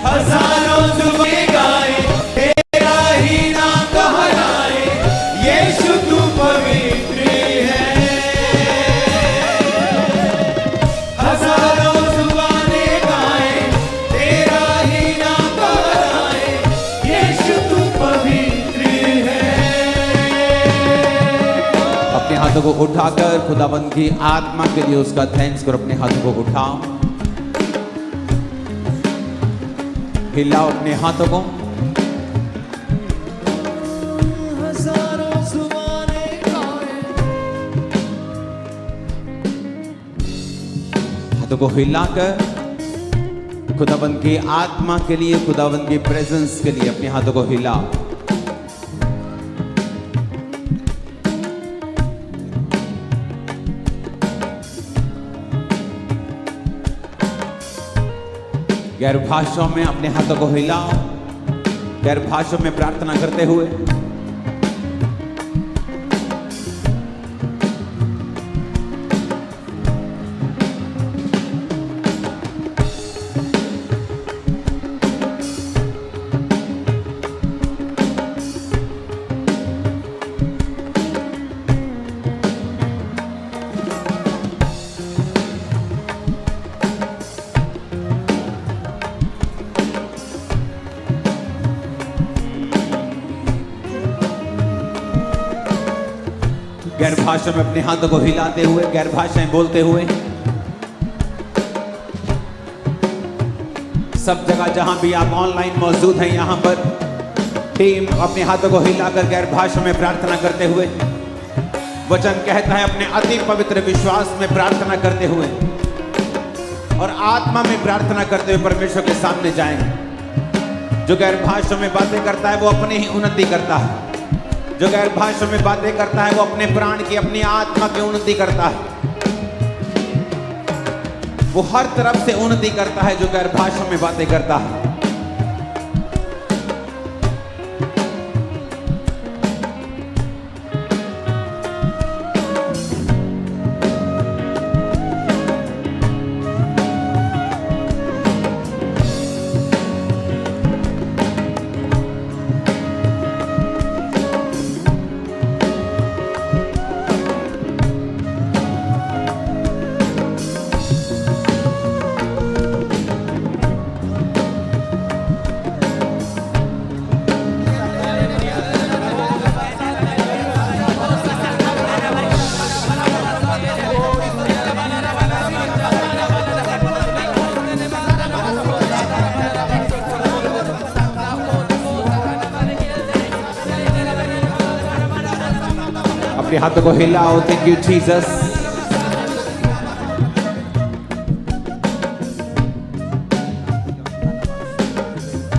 हजारों जुबानें गाए, तेरा ही नाम कहलाए, यीशु तू पवित्र है। हजारों जुबानें गाए, तेरा ही नाम कहलाए, यीशु तू पवित्र है। अपने हाथों को उठाकर खुदाबंद की आत्मा के लिए उसका थैंक्स करो। अपने हाथों को उठाओ, हिलाओ अपने हाथों को। हजारों जुबानें गाए, हाथों को हिलाकर खुदाबंद की आत्मा के लिए, खुदाबंद की प्रेजेंस के लिए अपने हाथों को हिलाओ। गैर भाषाओं में अपने हाथों को हिलाओ, गैर भाषाओं में प्रार्थना करते हुए। गैर भाषा में अपने हाथों को हिलाते हुए, गैर भाषाएं बोलते हुए। सब जगह जहां भी आप ऑनलाइन मौजूद हैं, यहां पर टीम अपने हाथों को हिलाकर गैर भाषा में प्रार्थना करते हुए, वचन कहता है अपने अति पवित्र विश्वास में प्रार्थना करते हुए और आत्मा में प्रार्थना करते हुए परमेश्वर के सामने जाएंगे। जो गैर भाषा में बातें करता है वो अपनी ही उन्नति करता है। जो गैर भाषा में बातें करता है वो अपने प्राण की, अपनी आत्मा की उन्नति करता है। वो हर तरफ से उन्नति करता है जो गैर भाषा में बातें करता है। अपने हाथों को हिलाओ। Thank you Jesus.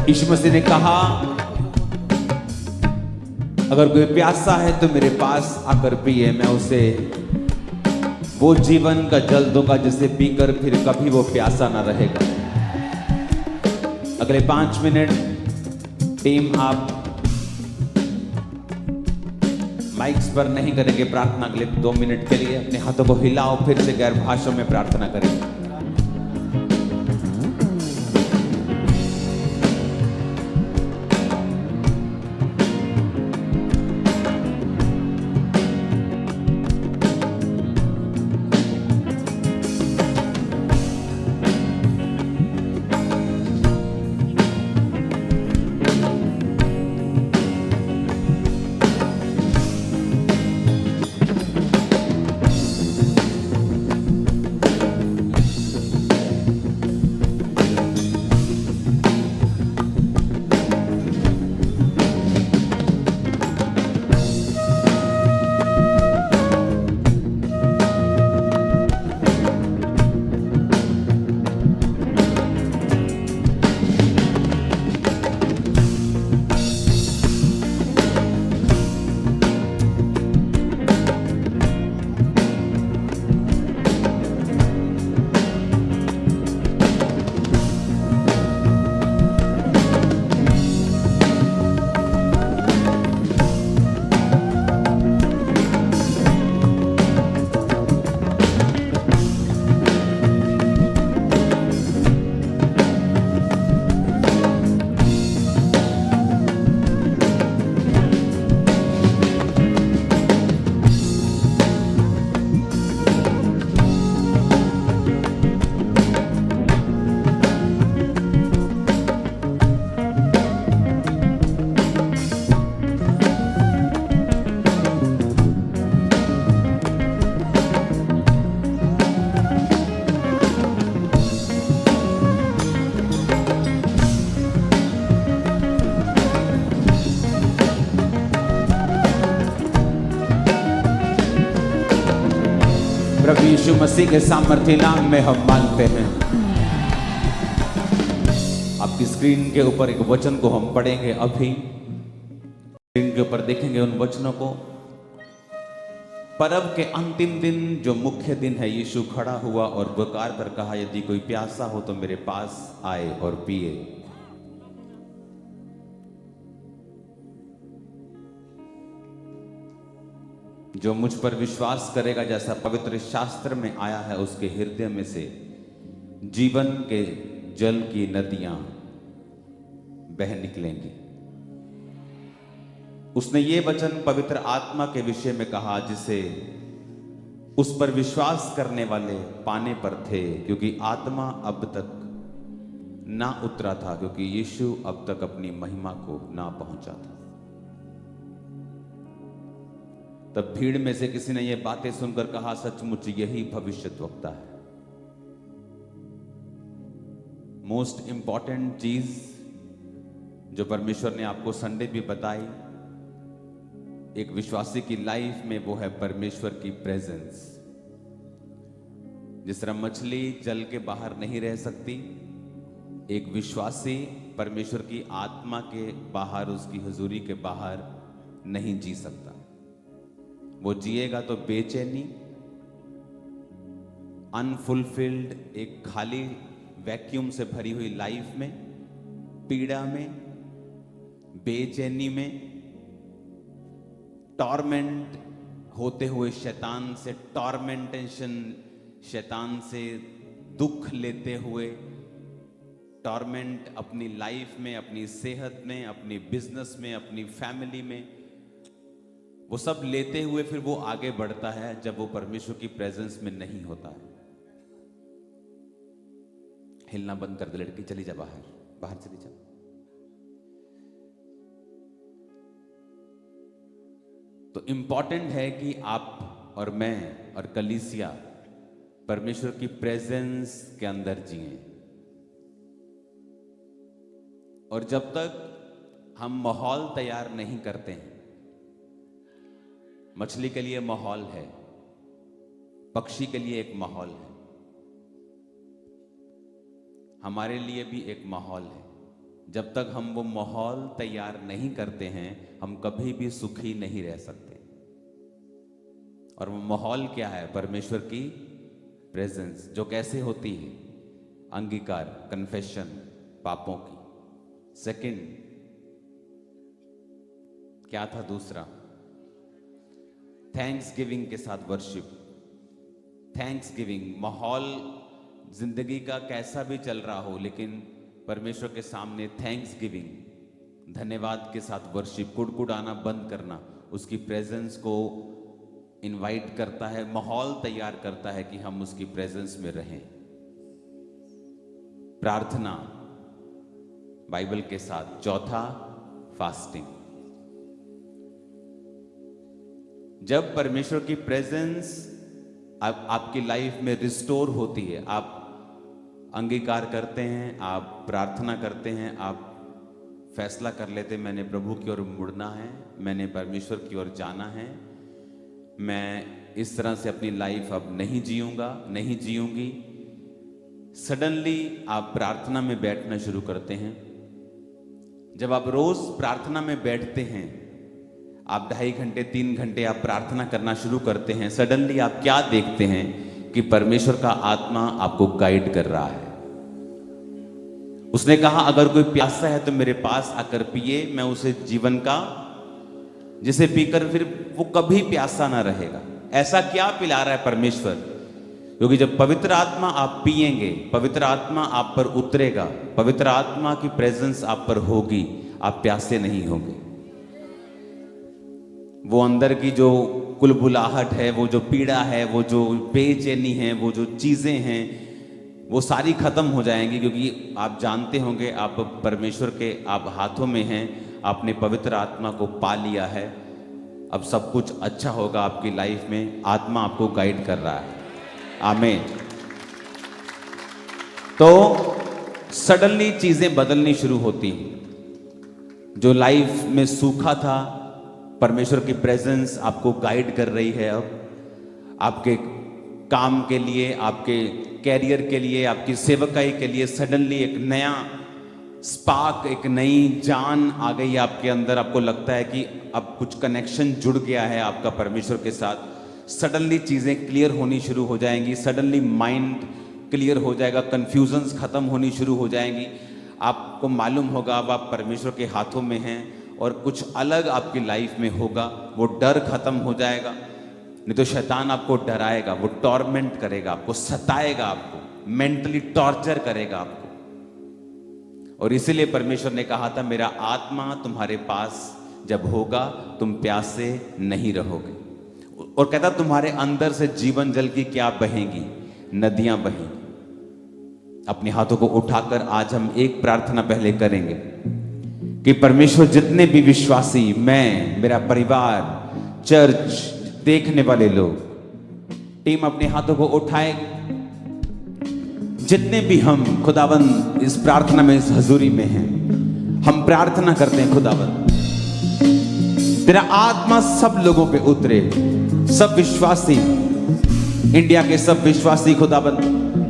यीशु मसीह ने कहा अगर कोई प्यासा है तो मेरे पास आकर पिए, मैं उसे वो जीवन का जल दूंगा जिसे पीकर फिर कभी वो प्यासा ना रहेगा। अगले 5 मिनट टीम आप माइक्स पर नहीं करेंगे प्रार्थना के लिए। 2 मिनट के लिए अपने हाथों को हिलाओ, फिर से गैर भाषाओं में प्रार्थना करेंगे। यीशु मसीह के सामर्थ्य नाम में हम मांगते हैं। आपकी स्क्रीन के ऊपर एक वचन को हम पढ़ेंगे अभी। स्क्रीन के ऊपर देखेंगे उन वचनों को। पर्व के अंतिम दिन जो मुख्य दिन है, यीशु खड़ा हुआ और पुकार कर कहा, यदि कोई प्यासा हो तो मेरे पास आए और पिए। जो मुझ पर विश्वास करेगा, जैसा पवित्र शास्त्र में आया है, उसके हृदय में से जीवन के जल की नदियां बह निकलेंगी। उसने ये वचन पवित्र आत्मा के विषय में कहा, जिसे उस पर विश्वास करने वाले पाने पर थे, क्योंकि आत्मा अब तक ना उतरा था, क्योंकि यीशु अब तक अपनी महिमा को ना पहुंचा था। तब भीड़ में से किसी ने ये बातें सुनकर कहा, सचमुच यही भविष्यद्वक्ता है। मोस्ट इंपॉर्टेंट चीज जो परमेश्वर ने आपको संडे भी बताई एक विश्वासी की लाइफ में, वो है परमेश्वर की प्रेजेंस। जिस तरह मछली जल के बाहर नहीं रह सकती, एक विश्वासी परमेश्वर की आत्मा के बाहर, उसकी हुजूरी के बाहर नहीं जी सकता। वो जिएगा तो बेचैनी, अनफुलफिल्ड, एक खाली वैक्यूम से भरी हुई लाइफ में, पीड़ा में, बेचैनी में, टॉर्मेंट होते हुए शैतान से, टॉर्मेंटेशन, शैतान से दुख लेते हुए, टॉर्मेंट अपनी लाइफ में, अपनी सेहत में, अपनी बिजनेस में, अपनी फैमिली में, वो सब लेते हुए फिर वो आगे बढ़ता है जब वो परमेश्वर की प्रेजेंस में नहीं होता है। हिलना बंद कर दे लड़की, चली जा बाहर, बाहर चली जा। तो इंपॉर्टेंट है कि आप और मैं और कलीसिया परमेश्वर की प्रेजेंस के अंदर जिए। और जब तक हम माहौल तैयार नहीं करते हैं, मछली के लिए माहौल है, पक्षी के लिए एक माहौल है, हमारे लिए भी एक माहौल है। जब तक हम वो माहौल तैयार नहीं करते हैं, हम कभी भी सुखी नहीं रह सकते। और वो माहौल क्या है? परमेश्वर की प्रेजेंस, जो कैसे होती है? अंगीकार, कन्फेशन पापों की। सेकंड क्या था? दूसरा, थैंक्स गिविंग के साथ वर्शिप। थैंक्स गिविंग, माहौल जिंदगी का कैसा भी चल रहा हो, लेकिन परमेश्वर के सामने थैंक्स गिविंग, धन्यवाद के साथ वर्शिप, कुड़कुड़ाना बंद करना, उसकी प्रेजेंस को इनवाइट करता है, माहौल तैयार करता है कि हम उसकी प्रेजेंस में रहें। प्रार्थना बाइबल के साथ। चौथा, फास्टिंग। जब परमेश्वर की प्रेजेंस आपकी लाइफ में रिस्टोर होती है, आप अंगीकार करते हैं, आप प्रार्थना करते हैं, आप फैसला कर लेते हैं, मैंने प्रभु की ओर मुड़ना है, मैंने परमेश्वर की ओर जाना है, मैं इस तरह से अपनी लाइफ अब नहीं जीऊंगा, नहीं जीऊंगी। सडनली आप प्रार्थना में बैठना शुरू करते हैं। जब आप रोज प्रार्थना में बैठते हैं, आप 2.5 घंटे 3 घंटे आप प्रार्थना करना शुरू करते हैं, सडनली आप क्या देखते हैं कि परमेश्वर का आत्मा आपको गाइड कर रहा है। उसने कहा, अगर कोई प्यासा है तो मेरे पास आकर पिए, मैं उसे जीवन का, जिसे पीकर फिर वो कभी प्यासा ना रहेगा। ऐसा क्या पिला रहा है परमेश्वर? क्योंकि जब पवित्र आत्मा आप पिएंगे, पवित्र आत्मा आप पर उतरेगा, पवित्र आत्मा की प्रेजेंस आप पर होगी, आप प्यासे नहीं होंगे। वो अंदर की जो कुलबुलाहट है, वो जो पीड़ा है, वो जो बेचैनी है, वो जो चीजें हैं, वो सारी खत्म हो जाएंगी। क्योंकि आप जानते होंगे, आप परमेश्वर के आप हाथों में हैं, आपने पवित्र आत्मा को पा लिया है, अब सब कुछ अच्छा होगा आपकी लाइफ में। आत्मा आपको गाइड कर रहा है। आमीन। तो सडनली चीजें बदलनी शुरू होती हैं। जो लाइफ में सूखा था, परमेश्वर की प्रेजेंस आपको गाइड कर रही है। अब आपके काम के लिए, आपके कैरियर के लिए, आपकी सेवकाई के लिए सडनली एक नया स्पार्क, एक नई जान आ गई आपके अंदर। आपको लगता है कि अब कुछ कनेक्शन जुड़ गया है आपका परमेश्वर के साथ। सडनली चीज़ें क्लियर होनी शुरू हो जाएंगी, सडनली माइंड क्लियर हो जाएगा, कन्फ्यूजन्स खत्म होनी शुरू हो जाएंगी। आपको मालूम होगा अब आप परमेश्वर के हाथों में हैं और कुछ अलग आपकी लाइफ में होगा। वो डर खत्म हो जाएगा। नहीं तो शैतान आपको डराएगा, वो टॉर्मेंट करेगा, आपको सताएगा, आपको मेंटली टॉर्चर करेगा आपको। और इसीलिए परमेश्वर ने कहा था, मेरा आत्मा तुम्हारे पास जब होगा तुम प्यासे नहीं रहोगे। और कहता तुम्हारे अंदर से जीवन जल की क्या बहेंगी, नदियां बहेंगी। अपने हाथों को उठाकर आज हम एक प्रार्थना पहले करेंगे कि परमेश्वर जितने भी विश्वासी, मैं, मेरा परिवार, चर्च देखने वाले लोग, टीम अपने हाथों को उठाएगी। जितने भी हम खुदावंद इस प्रार्थना में, इस हजूरी में हैं, हम प्रार्थना करते हैं खुदावंद तेरा आत्मा सब लोगों पे उतरे, सब विश्वासी, इंडिया के सब विश्वासी खुदावंद,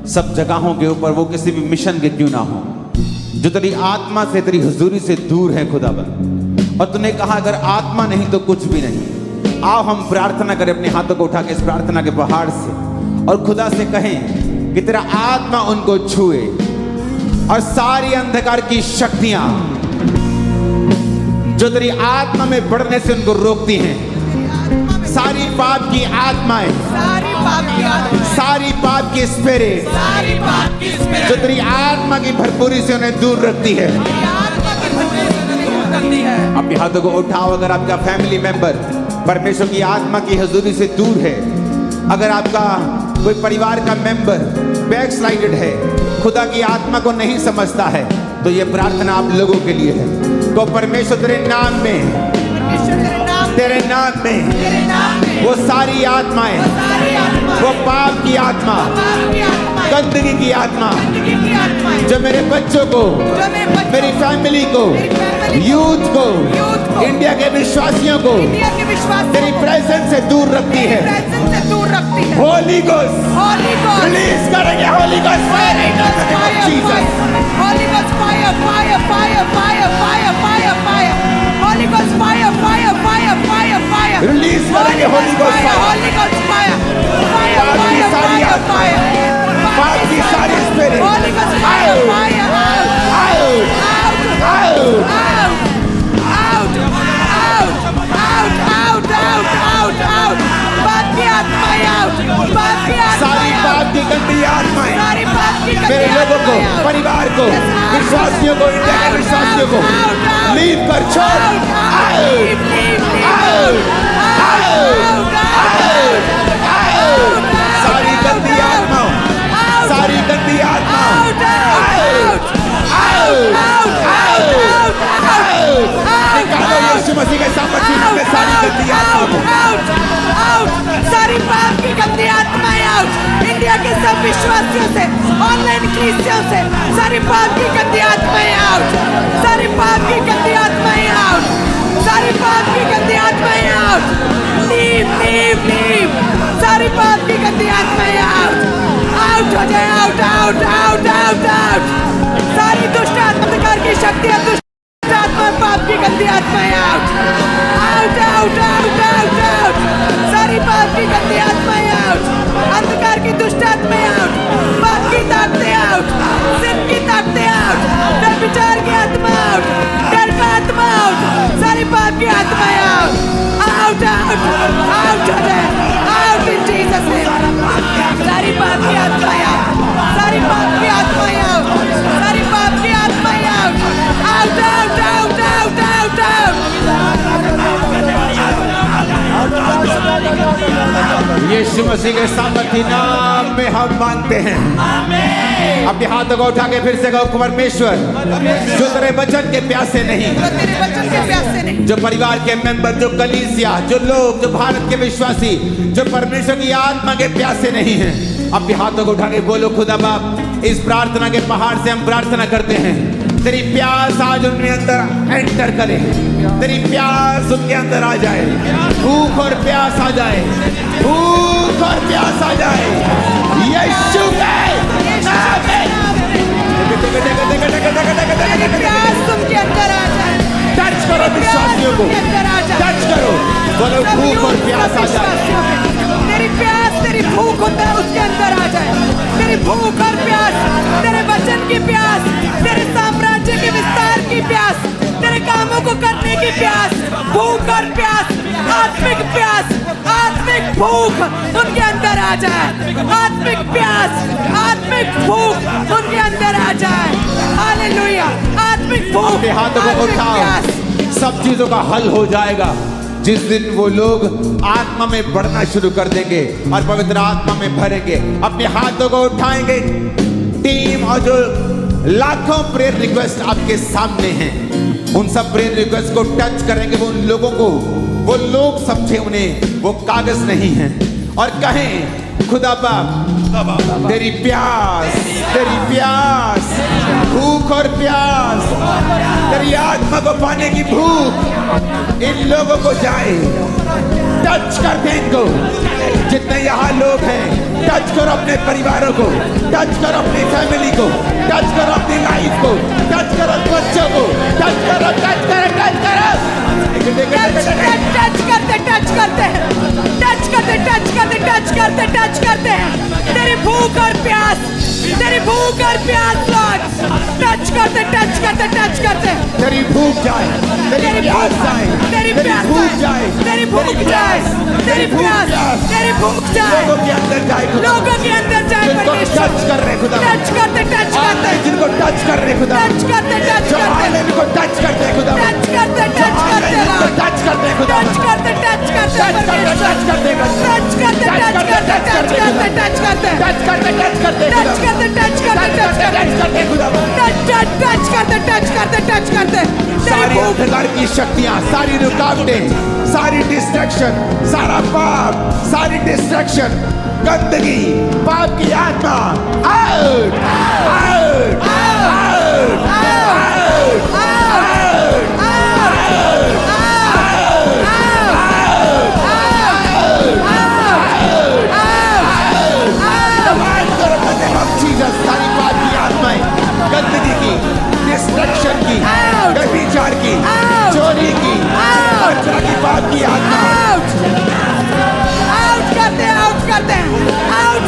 सब जगहों के ऊपर, वो किसी भी मिशन के क्यों ना हो, जो तेरी आत्मा से, तेरी हुजूरी से दूर है खुदावंद। और तूने कहा अगर आत्मा नहीं तो कुछ भी नहीं। आओ हम प्रार्थना करें अपने हाथों को उठा के इस प्रार्थना के पहाड़ से, और खुदा से कहें कि तेरा आत्मा उनको छुए और सारी अंधकार की शक्तियां जो तेरी आत्मा में बढ़ने से उनको रोकती हैं, सारी पाप की आत्माएं, सारी पाप की स्पिरिट जो तेरी आत्मा की भरपूरी से उन्हें दूर रखती है। अपने हाथों को उठाओ। अगर आपका फैमिली मेंबर परमेश्वर की आत्मा की हजूरी से दूर है, अगर आपका कोई परिवार का मेंबर बैकस्लाइडेड है, खुदा की आत्मा को नहीं समझता है, तो ये प्रार्थना आप लोगों के लिए है। तो परमेश्वर तेरे नाम में, तेरे नाम में वो सारी आत्माएं, वो पाप की आत्मा, गंदगी की आत्मा जो मेरे बच्चों को, मेरी फैमिली को, यूथ को, इंडिया के विश्वासियों को तेरी प्रेजेंस से दूर रखती है, होली गोस्ट रिलीज करेंगे। Holy Ghost fire, Jesus, Holy Ghost fire, fire, fire, fire, fire, fire, fire. Holy Ghost fire, fire, fire, fire, fire. Release करेंगे Holy Ghost fire. Holy Ghost fire, fire, पाप की fire, सारी fire, आत्मा, fire. पाप की सारी spirit, Holy Ghost fire, fire, out, out, out, out, out, out, out, out, out, out, out. पाप की आत्मा out, पाप की आत्मा सारी out. पाप की गंदी आत्माएं सारी पाप की गंदी मेरे लोगों को, आत्माएं out. परिवार को, विश्वासियों को, इंडिया के विश्वासियों को लीव कर छोड़। सारी गंदी आत्माओं, सारी गंदी आत्माओं, निकालो यीशु मसीह के सामर्थ्य में सारी गंदी आत्माओं। सारी पाप की गंदी आत्माएं आउट। इंडिया के सब विश्वासियों से, ऑनलाइन क्रिश्चियन से, सारी पाप की गंदी आत्माएं आउट। सारी पाप की गंदी आत्माएं आउट। सारी पाप की गंदी आत्माएं आउट। Leave, leave, leave. सारी पाप की गंदी आत्माएं आउट। आउट हो जाए, out, out, out, out, out. सारी दुष्ट अंधकार की शक्तियां, दुष्ट आत्मा, पाप की गंदी आत्माएं out, out, out, out, out, out. सारी पाप की गंदी आत्माएं आउट। अंधकार की दुष्ट आत्माएं आउट। पाप की ताकतें आउट। सिर की ताकतें आउट। व्यभिचार की आत्मा आउट। डर का आत्मा आउट। सारी पाप की आत्माएं आउट, आउट, आउट, आउट हो जाए, आउट इन जीसस नेम। सारी पाप की आत्माएं आउट। सारी पाप की आत्माएं आउट। सारी पाप की आत्माएं out, out, out, out, out, out, out. यीशु मसीह के सामर्थ्य नाम में हम मांगते हैं। अपने हाथों को उठा के फिर से कहो, परमेश्वर जो तेरे वचन के प्यासे नहीं, तेरे वचन के प्यासे नहीं, जो परिवार के मेंबर, जो कलीसिया, जो लोग, जो भारत के विश्वासी, जो परमेश्वर की आत्मा के प्यासे नहीं हैं, अपने हाथों को उठा के बोलो, खुदा बाप, इस प्रार्थना के पहाड़ से हम प्रार्थना करते हैं, तेरी प्यास आज उनके अंदर एंटर करे, तेरी प्यास उनके अंदर आ जाए, भूख और प्यास आ जाए, भूख भूख और प्यास आ जाए यीशु के नाम में। तेरी प्यास तुमके अंदर आ जाए। टच करो विश्वासियों को, टच करो, बोलो भूख और प्यास आ जाए। तेरी प्यास, तेरी भूख उसके अंदर आ जाए। तेरी भूख और प्यास, तेरे वचन की प्यास, तेरे साम्राज्य के विस्तार की प्यास, तेरे कामों को करने की प्यास, भूख और प्यास, आत्मिक प्यास, आत्मिक भूख उनके अंदर आ जाए। आत्मिक प्यास, आत्मिक भूख उनके अंदर आ जाए। हालेलुया। आत्मिक भूख, अपने हाथों को आत्मिक उठाओ, प्यास। सब चीजों का हल हो जाएगा जिस दिन वो लोग आत्मा में बढ़ना शुरू कर देंगे और पवित्र आत्मा में भरेंगे। अपने हाथों को उठाएंगे टीम, और जो लाखों प्रेयर रिक्वेस्ट आपके सामने हैं उन सब प्रेयर रिक्वेस्ट को टच करेंगे। वो उन लोगों को, वो लोग समझे उन्हें वो कागज नहीं है, और कहें खुदा बाप तेरी प्यास, तेरी प्यास, भूख और प्यास, तेरी आत्मा को पाने की भूख इन लोगों को जाए। टच कर दे इनको, जितने यहाँ लोग हैं, टच करो अपने परिवारों को, टच करो अपनी फैमिली को, टच करो अपनी लाइफ को, टच करो बच्चों को, टच करो, टच करो, टच करो। टच करते, टच करते हैं, टच करते, टच करते, टच करते, टच करते हैं। तेरी भूख और प्यास, तेरी भूख और प्यास लॉर्ड, टच करते, टच करते, टच करते। तेरी भूख जाए, तेरी प्यास जाए, तेरी प्यास भूख जाए, तेरी भूख जाए, तेरी प्यास, तेरी भूख जाए, लोगों के अंदर जाए, लोगों के अंदर जाए। जिनको परमेश्वर टच कर रहे खुदा, टच करते, टच करते, जिनको टच कर रहे खुदा, टच करते, टच जो करते, आले इनको टच करते खुदा, टच करते, जो टच आले करते, इनको टच करते खुदा, टच करते, टच करते, टच करते, टच करते, टच करते, टच करते, टच करते, टच करते, टच करते, टच करते, टच करते, टच करते, टच करते, टच करते खुदा, टच करते, टच करते, टच करते। सारी अंधकार की शक्तियां, सारी रुकावटें, सारी डिस्ट्रैक्शन, सारा पाप, सारी डिस्ट्रैक्शन, गंदगी, पाप की आत्मा आउट, आउट, आउट, आउट, सारी पाप की आत्माएं, गंदगी की, डिस्ट्रैक्शन की, व्यभिचार की, चोरी की, हत्या की, पाप की आत्मा आउट करते हैं, आउट करते हैं, आउट।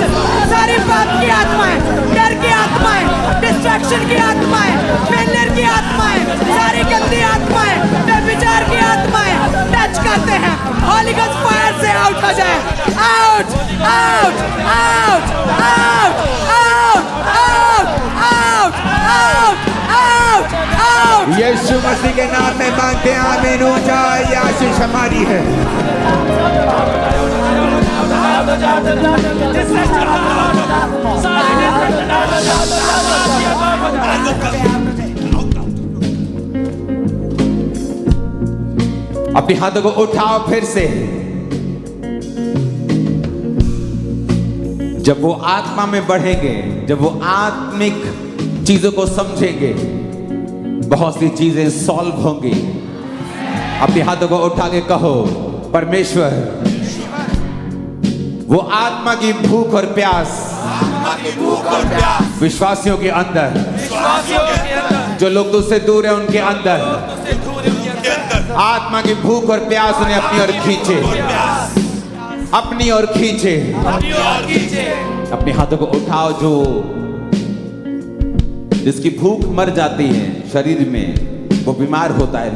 सारी पाप की आत्माएं, डर की आत्माएं, डिस्ट्रैक्शन की आत्माएं, फेलियर की आत्माएं, सारी गंदी आत्माएं, व्यभिचार की आत्माएं टच करते हैं। होली गोस्ट फायर से आउट हो जाए। Out, out, out, out, out, out, out, out, out. यीशु मसीह के नाम में मांगते हैं, आमीन। ऊंचा ये आशीष हमारी है। अपने हाथों को उठाओ फिर से। जब वो आत्मा में बढ़ेंगे, जब वो आत्मिक चीजों को समझेंगे, बहुत सी चीजें सॉल्व होंगी। अपने हाथों को उठा के कहो, परमेश्वर वो आत्मा की भूख और प्यास विश्वासियों के अंदर, जो लोग तुझसे दूर है उनके अंदर, आत्मा की भूख और प्यास उन्हें अपनी ओर खींचे, अपनी ओर खींचे। अपने हाथों को उठाओ। जो जिसकी भूख मर जाती है शरीर में, वो बीमार होता है,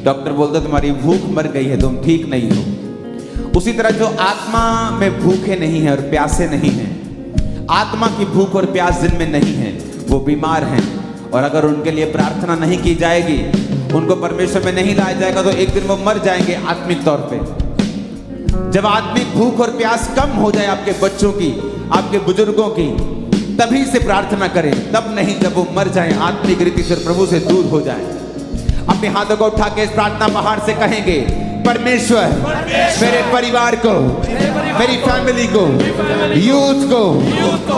डॉक्टर बोलता है तुम्हारी भूख मर गई है, तुम ठीक नहीं हो। उसी तरह जो आत्मा में भूखे नहीं है और प्यासे नहीं है, आत्मा की भूख और प्यास जिनमें नहीं है, वो बीमार हैं। और अगर उनके लिए प्रार्थना नहीं की जाएगी, उनको परमेश्वर में नहीं लाया जाएगा, तो एक दिन वो मर जाएंगे आत्मिक तौर पे। जब आत्मिक भूख और प्यास कम हो जाए आपके बच्चों की, आपके बुजुर्गों की, तभी से प्रार्थना करें, तब नहीं जब वो मर जाए, आत्मिक रीति से प्रभु से दूर हो जाए। अपने हाथों को उठा के इस प्रार्थना बाहर से कहेंगे, परमेश्वर मेरे परिवार को, मेरी फैमिली को, यूथ को,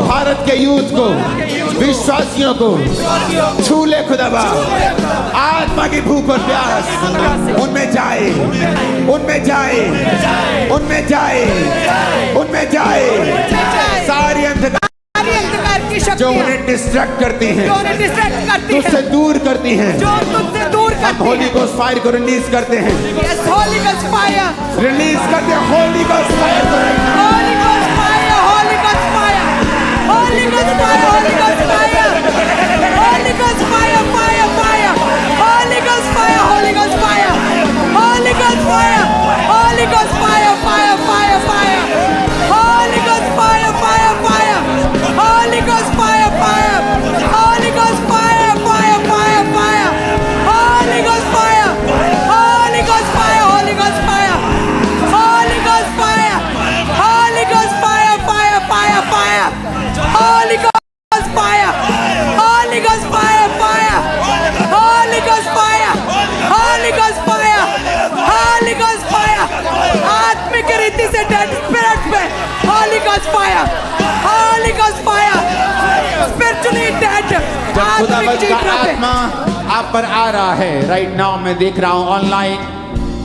भारत के यूथ को, विश्वासियों को छू ले खुदावा। आत्मा की भूख और प्यास उनमें जाए, उनमें जाए, उनमें जाए, उनमें जाए। सारी अंधकार की जो शक्तियां उन्हें डिस्ट्रैक्ट करती हैं, जो उन्हें डिस्ट्रैक्ट करती तुझसे है, दूर करती हैं, जो तुझसे दूर हम करती होली गोस्ट फायर को रिलीज करते हैं, Yes, Holy Ghost fire, release करते हैं होली गोस्ट फायर को। Holy Ghost fire, Holy Ghost fire, Holy Ghost fire, Holy Ghost fire, Holy Ghost fire, fire, fire, Holy Ghost fire, Holy Ghost fire, Holy Ghost fire, Holy Ghost fire, fire, fire, fire, Holy Ghost fire, fire, fire, Holy Ghost fire, fire, Holy Ghost fire, fire, fire, fire, Holy Ghost fire, Holy Ghost fire, Holy Ghost fire, Holy Ghost fire, Holy Ghost fire, fire, fire, fire, Holy Ghost fire, Holy Ghost fire, fire, Holy Ghost fire, Holy Ghost fire, Holy Ghost fire, आत्मिक रीति से dead spirit पे Holy Ghost fire, Holy Ghost fire, spiritually dead जब आत्मिक खुदावंद का जीवन पे आत्मा आप पर आ रहा है, राइट नाउ मैं देख रहा हूं ऑनलाइन,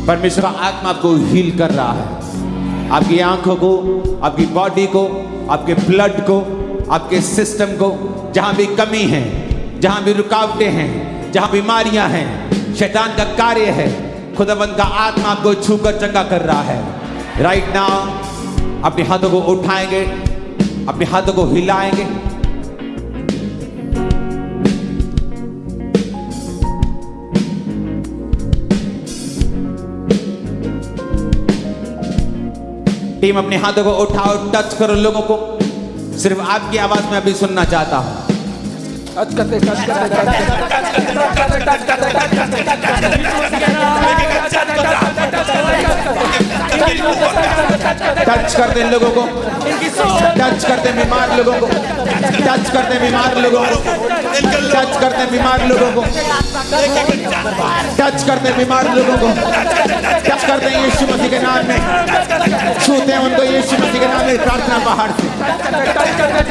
परमेश्वर का आत्मा आपको हील कर रहा है। आपकी आंखों को, आपकी बॉडी को, आपके ब्लड को, आपके सिस्टम को, जहां भी कमी है, जहां भी रुकावटें हैं, जहां बीमारियां हैं, शैतान का कार्य है, खुदावंद का आत्मा आपको छूकर चंगा कर रहा है। राइट नाउ अपने हाथों को उठाएंगे, अपने हाथों को हिलाएंगे। टीम अपने हाथों को उठाओ, टच करो लोगों को। सिर्फ आपकी आवाज में अभी सुनना चाहता हूं। टच करते हैं लोगों को, टच करते हैं बीमार लोगों को, टच करते हैं बीमार लोगों को, टच करते हैं बीमार लोगों को, टच करते हैं बीमार लोगों को, टच करते हैं यीशु मसीह के नाम में, छूते हैं उनको यीशु मसीह के नाम में प्रार्थना पहाड़ से,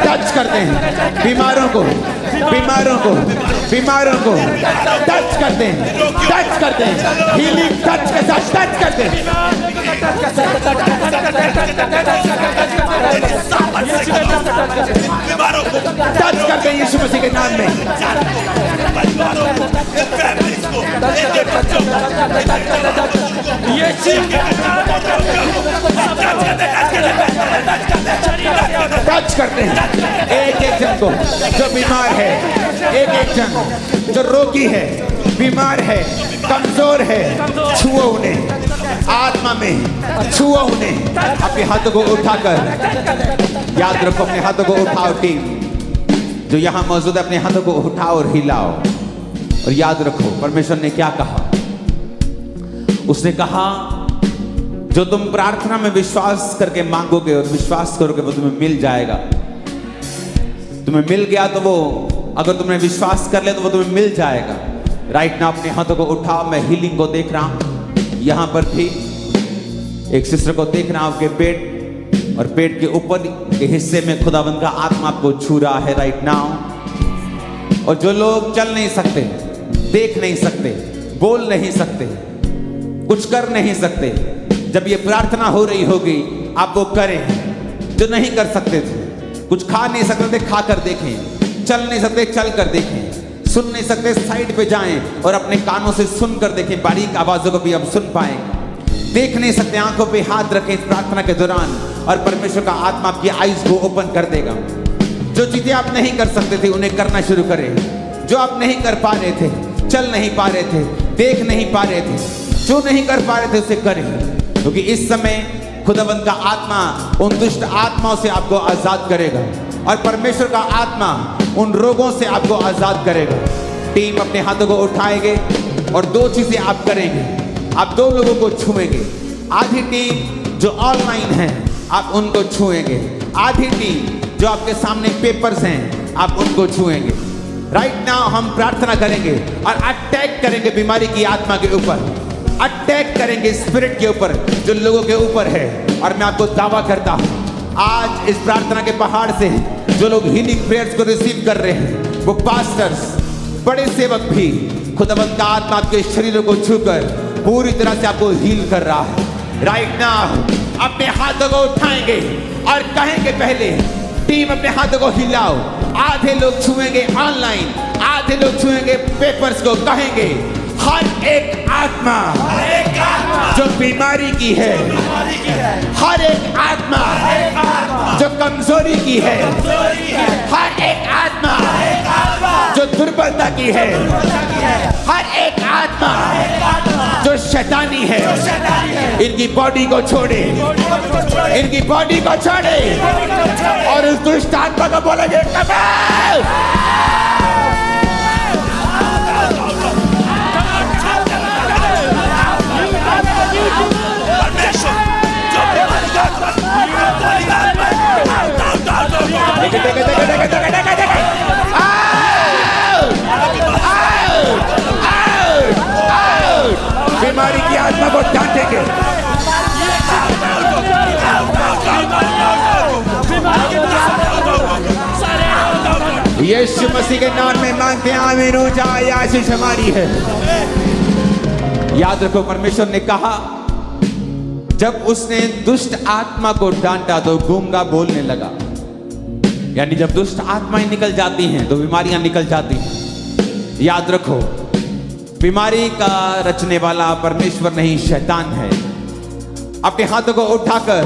टच करते हैं बीमारों को, बीमारों को, बीमारों को टच करते हैं, टच करते हैं, हीलिंग टच के साथ टच करते हैं। टच करते हैं यीशु मसीह के नाम में। टच करते हैं एक एक जन को जो बीमार है, एक एक जन जो रोगी है, बीमार है, कमजोर है, छुओ उन्हें आत्मा में, छुओ उन्हें। अपने हाथों को उठाकर याद रखो, अपने हाथों को उठाओ। टीम जो यहां मौजूद है, अपने हाथों को उठाओ और हिलाओ और याद रखो परमेश्वर ने क्या कहा। उसने कहा जो तुम प्रार्थना में विश्वास करके मांगोगे और विश्वास करोगे वो तुम्हें मिल जाएगा। तुम्हें मिल गया तो वो, अगर तुमने विश्वास कर लिया तो वो तुम्हें मिल जाएगा। राइट ना अपने हाथों को उठाओ। मैं हीलिंग को देख रहा हूं, यहां पर भी एक सिस्टर को देख रहा हूं, आपके पेट और पेट के ऊपर के हिस्से में खुदावंद का आत्मा आपको छू रहा है राइट नाउ। और जो लोग चल नहीं सकते, देख नहीं सकते, बोल नहीं सकते, कुछ कर नहीं सकते, जब ये प्रार्थना हो रही होगी आप वो करें। जो नहीं कर सकते थे, कुछ खा नहीं सकते थे, खा कर देखें, चल नहीं सकते चल कर देखें, सुन नहीं सकते साइड पे जाएं और अपने कानों से सुन कर देखें, बारीक आवाजों को भी अब सुन पाएंगे। देख नहीं सकते, आंखों पे हाथ रखें इस प्रार्थना के दौरान और परमेश्वर का आत्मा आपकी आईज को ओपन कर देगा। जो चीजें आप नहीं कर सकते थे उन्हें करना शुरू करें। जो आप नहीं कर पा रहे थे, चल नहीं पा रहे थे, देख नहीं पा रहे थे, जो नहीं कर पा रहे थे उसे करें, क्योंकि इस समय खुदावंद का आत्मा उन दुष्ट आत्माओं से आपको आजाद करेगा और परमेश्वर का आत्मा उन रोगों से आपको आजाद करेगा। टीम अपने हाथों को उठाएंगे और दो चीजें आप करेंगे। आप दो लोगों को छुएंगे। आधी टीम जो ऑनलाइन है आप उनको छुएंगे, आधी टीम जो आपके सामने पेपर्स हैं आप उनको छुएंगे। राइट नाउ हम प्रार्थना करेंगे और अटैक करेंगे बीमारी की आत्मा के ऊपर। अटैक करेंगे स्पिरिट के ऊपर जो लोगों के ऊपर है। और मैं आपको दावा करता हूं आज इस प्रार्थना के पहाड़ से जो लोग हीलिंग प्रेयर्स को रिसीव कर रहे हैं, वो पास्टर्स, बड़े सेवक भी, खुदावंद का आत्मा आपके शरीरों को छूकर पूरी तरह से आपको हील कर रहा है। राइट नाउ अपने हाथों को उठाएंगे और कहेंगे, पहले टीम अपने हाथों को हिलाओ। आधे लोग छुएंगे ऑनलाइन, आधे लोग छुएंगे पेपर्स को। कहेंगे हर एक आत्मा जो बीमारी की है, हर एक आत्मा जो कमजोरी की है, हर एक आत्मा जो दुर्बलता की है, हर एक आत्मा जो शैतानी है, इनकी बॉडी को छोड़े, इनकी बॉडी को छोड़े और उस दुष्ट आत्मा को बोलेंगे कमाल। बीमारी की आत्मा को डांटेंगे। यीशु मसीह के नाम में मांगते हैं, आमीन हो जाए। आशीष हमारी है। याद रखो, परमेश्वर ने कहा जब उसने दुष्ट आत्मा को डांटा तो गूंगा बोलने लगा। यानी जब दुष्ट आत्माएं निकल जाती हैं तो बीमारियां निकल जाती हैं। याद रखो, बीमारी का रचने वाला परमेश्वर नहीं, शैतान है। अपने हाथों को उठाकर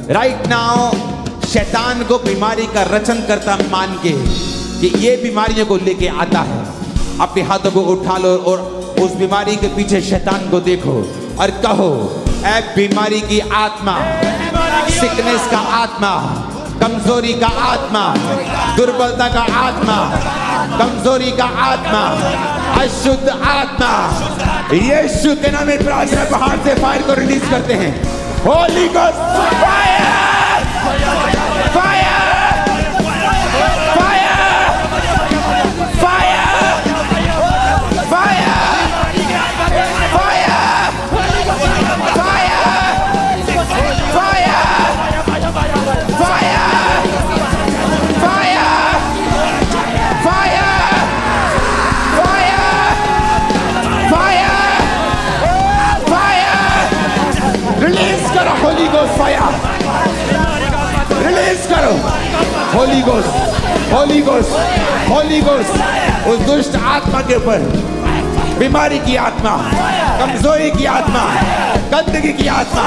राइट नाउ शैतान को बीमारी का रचन करता मान के कि ये बीमारियों को लेके आता है, अपने हाथों को उठा लो और उस बीमारी के पीछे शैतान को देखो और कहो, ऐ बीमारी की आत्मा, सिकनेस का आत्मा, कमजोरी का आत्मा, दुर्बलता का आत्मा, कमजोरी का आत्मा, अशुद्ध आत्मा, यीशु के नाम में प्रार्थना पहाड़ से फायर को रिलीज करते हैं। Holy Ghost fire, fire, Holy Ghost fire, release करो। Holy Ghost, Holy Ghost, Holy Ghost उस दुष्ट आत्मा के ऊपर, बीमारी की आत्मा, कमजोरी की आत्मा, गंदगी की आत्मा,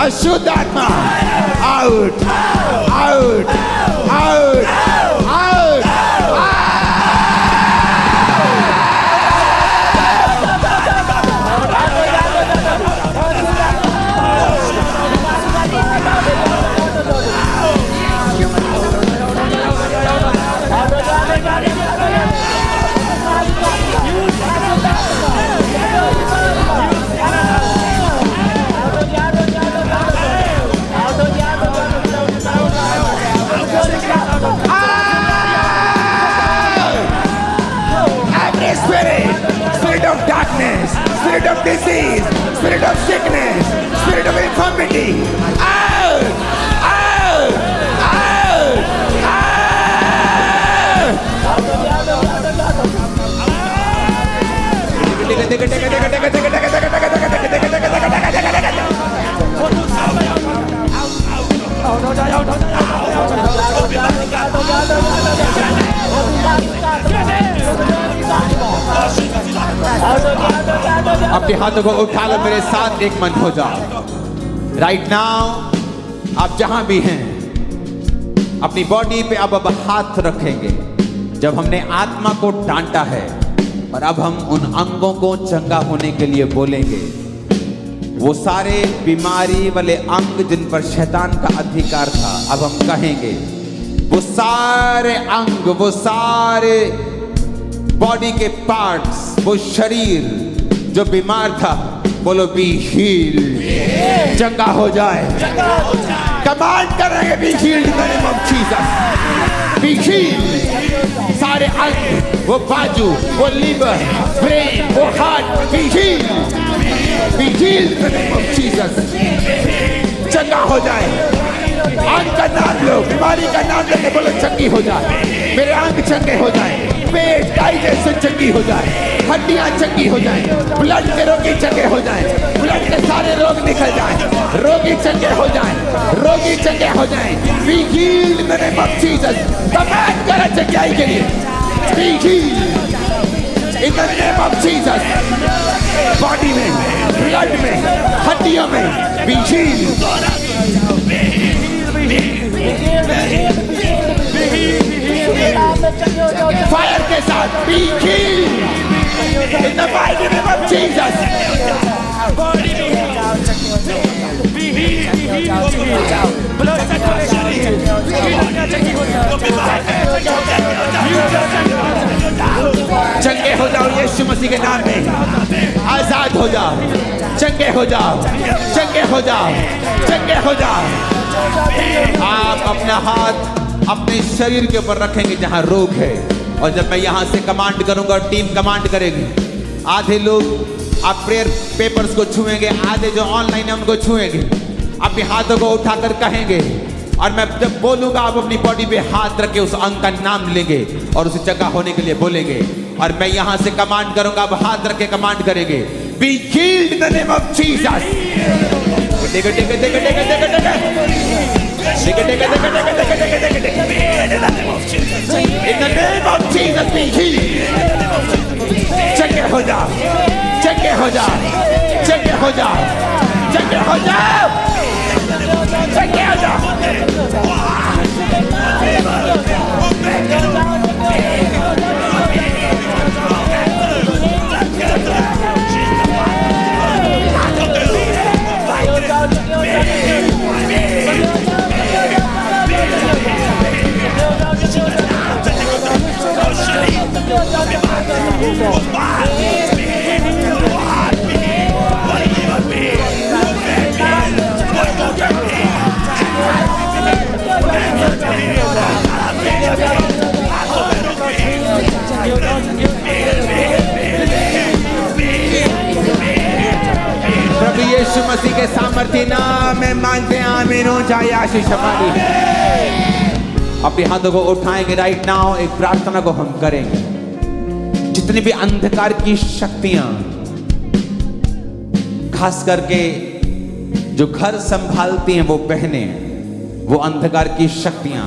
अशुद्ध आत्मा, out, out, out, out. Spirit of disease, spirit of sickness, spirit of infirmity, out, out, out, अपने हाथों को उठा लो, मेरे साथ एक मन हो जाओ। राइट नाउ आप जहां भी हैं अपनी बॉडी पे अब हाथ रखेंगे। जब हमने आत्मा को डांटा है और अब हम उन अंगों को चंगा होने के लिए बोलेंगे। वो सारे बीमारी वाले अंग जिन पर शैतान का अधिकार था, अब हम कहेंगे वो सारे अंग, वो सारे बॉडी के पार्ट्स, वो शरीर जो बीमार था, बोलो बी हील्ड, चंगा हो जाए। कमांड करेंगे B healed in the name of Jesus. Be heeled. सारे अंग, वो बाजू, वो लीवर, ब्रेन, वो heart, be healed. B healed in the name of Jesus. चंगा हो जाए। अंग का नाम लो, बीमारी का नाम लेके बोलो चंगी हो जाए। मेरे अंग चंगे हो जाए, पेट डाइजेशन चंगी हो जाए, हड्डियां चंगी हो जाए, ब्लड के रोगी चंगे हो जाए, ब्लड के सारे रोग निकल जाए, रोगी चंगे हो जाए, रोगी चंगे हो जाए। Be healed in the name of Jesus. Command करो चंगाई के लिए। Be healed in the name of Jesus. Body में, ब्लड में, हड्डियों में बी हील्ड। फायर के साथ be healed in the mighty name of Jesus. चंगे हो जाओ यीशु मसीह के नाम में। आजाद हो जाओ, चंगे हो जाओ, चंगे हो जाओ, चंगे हो जाओ। आप अपना हाथ अपने शरीर के ऊपर रखेंगे जहां रोग है, और जब मैं यहां से कमांड करूंगा और टीम कमांड करेगी, आधे लोग आप प्रेयर पेपर्स को छुएंगे, आधे जो ऑनलाइन है उनको छुएंगे, अपने हाथों को उठाकर कहेंगे, और मैं जब बोलूंगा आप अपनी बॉडी पे हाथ रख के उस अंग का नाम लेंगे और उसे चंगा होने के लिए बोलेंगे। और मैं यहां से कमांड करूंगा, आप हाथ रख के कमांड करेंगे, B healed in the name of Jesus. टेके टेके टेके टेके टेके टेके टेके टेके टेके टेके टेके in the name of Jesus be healed. चंगे हो जाओ, चंगे हो जाओ, चंगे हो जाओ, चंगे हो जाओ, चंगे हो जाओ। प्रभु यीशु मसीह के सामर्थ्य नाम में मांगते हैं, आमीन हो जाए। आशीष हमारी अपने हाथों को उठाएंगे राइट नाउ। एक प्रार्थना को हम करेंगे। जितनी भी अंधकार की शक्तियां, खास करके जो घर संभालती हैं वो बहनें, वो अंधकार की शक्तियां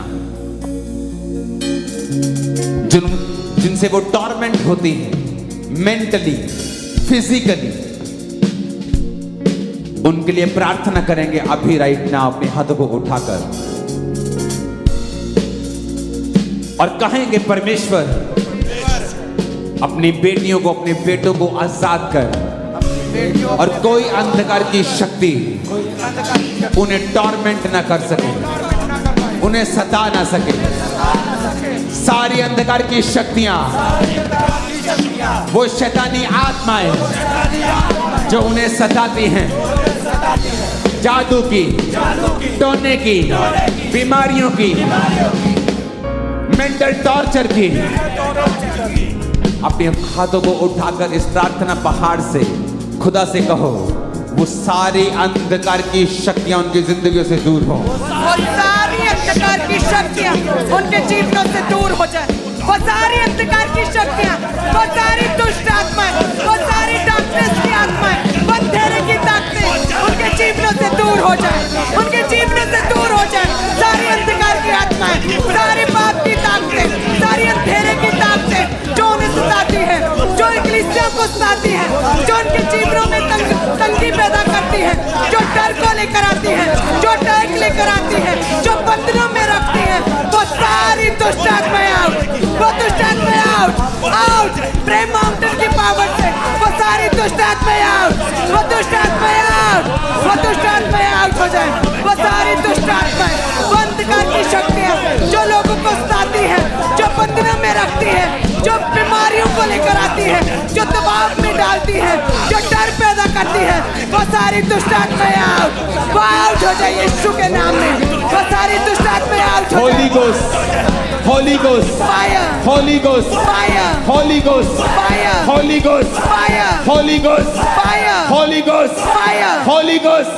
जिनसे वो टॉर्मेंट होती हैं मेंटली, फिजिकली, उनके लिए प्रार्थना करेंगे अभी राइट नाउ अपने हाथों को उठाकर, और कहेंगे परमेश्वर अपनी बेटियों को, अपने बेटों को आजाद कर, और कोई अंधकार की शक्ति उन्हें टॉर्मेंट ना कर सके, उन्हें सता ना सके। सारी अंधकार की शक्तियां, वो शैतानी आत्माएं जो उन्हें सताती हैं, जादू की, टोने की, बीमारियों की, मेंटल टॉर्चर की, अपने हाथों को उठाकर इस प्रार्थना पहाड़ से खुदा से कहो, वो सारी अंधकार की शक्तियां उनकी जिंदगियों से दूर हो। वो सारी अंधकार की शक्तियां उनके जीवनों से दूर हो जाए। वो सारी अंधकार की शक्तियां, वो सारी दुष्ट आत्माएं, वो सारी डार्कनेस की आत्माएं, वो अंधेरे की ताकतें उनके जीवनों से दूर हो जाए, उनके जीवनों से दूर हो जाए। सारी अंधकार की आत्माएं, सारी पाप की ताकतें, सारी अंधेरे की ताकतें जो उन्हें सताती है, जो कलीसिया को सताती है, जो उनके जीवनों में तंगी पैदा करती है, जो डर को लेकर आती है, जो टैग लेकर आती है, जो बंधनों में रखती है, वो सारी दुष्ट आत्माएं आउट, वो दुष्ट आत्माएं आउट, आउट। प्रेम माउंटेन की पावर से वो सारी दुष्ट आत्माएं आउट, वो दुष्ट आत्माएं आउट, वो दुष्ट आत्माएं आउट हो जाए। वो सारी दुष्ट आत्माएं, वो अंधकार की शक्तियां जो लोगों को सताती है, जो बंधनों में रखती है, जो बीमारियों को लेकर आती है, जो दबाव में डालती है, जो डर पैदा करती है, वो सारी दुष्ट आत्माएं आउट, वो आउट हो जाए यीशु के नाम में। वो सारी दुष्ट आत्माएं आउट हो Holy जाए। Ghost, Holy Ghost, fire, Holy Ghost, fire, Holy Ghost, fire, Holy Ghost, fire, Holy Ghost, fire, Holy Ghost, fire, Holy Ghost,